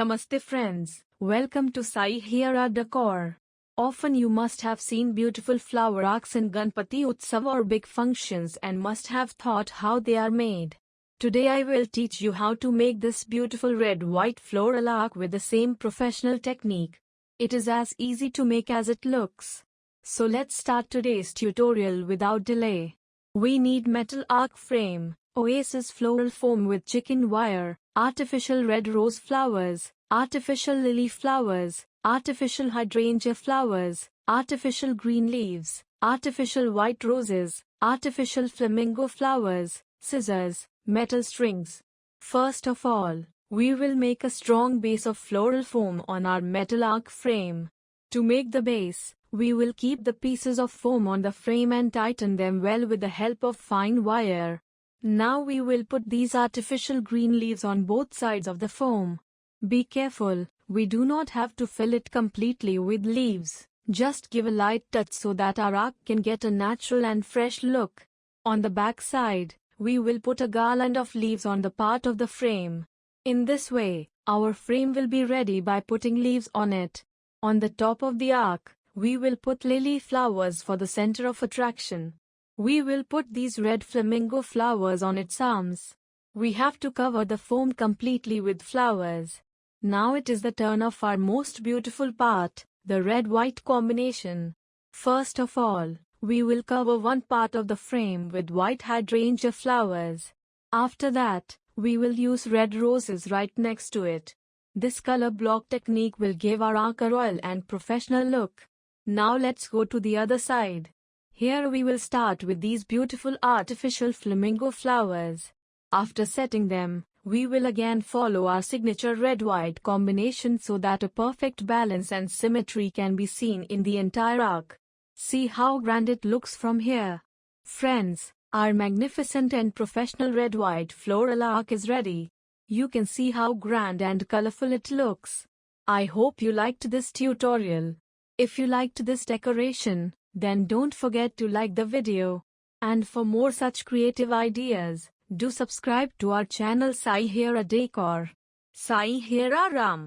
Namaste friends, welcome to Sai Hira Decor. Often you must have seen beautiful flower arcs in Ganpati Utsav or big functions and must have thought how they are made. Today I will teach you how to make this beautiful red-white floral arc with the same professional technique. It is as easy to make as it looks. So let's start today's tutorial without delay. We need metal arc frame, Oasis floral foam with chicken wire, artificial red rose flowers, artificial lily flowers, artificial hydrangea flowers, artificial green leaves, artificial white roses, artificial flamingo flowers, scissors, metal strings. First of all, we will make a strong base of floral foam on our metal arc frame. To make the base, we will keep the pieces of foam on the frame and tighten them well with the help of fine wire. Now we will put these artificial green leaves on both sides of the foam. Be careful, we do not have to fill it completely with leaves. Just give a light touch so that our arc can get a natural and fresh look. On the back side, we will put a garland of leaves on the part of the frame. In this way, our frame will be ready by putting leaves on it. On the top of the arc, we will put lily flowers for the center of attraction. We will put these red flamingo flowers on its arms. We have to cover the foam completely with flowers. Now it is the turn of our most beautiful part, the red-white combination. First of all, we will cover one part of the frame with white hydrangea flowers. After that, we will use red roses right next to it. This color block technique will give our arc a royal and professional look. Now let's go to the other side. Here we will start with these beautiful artificial flamingo flowers. After setting them, we will again follow our signature red-white combination so that a perfect balance and symmetry can be seen in the entire arc. See how grand it looks from here. Friends, our magnificent and professional red-white floral arc is ready. You can see how grand and colorful it looks. I hope you liked this tutorial. If you liked this decoration, then don't forget to like the video. And for more such creative ideas, do subscribe to our channel Sai Hira Decor. Sai Hira Ram.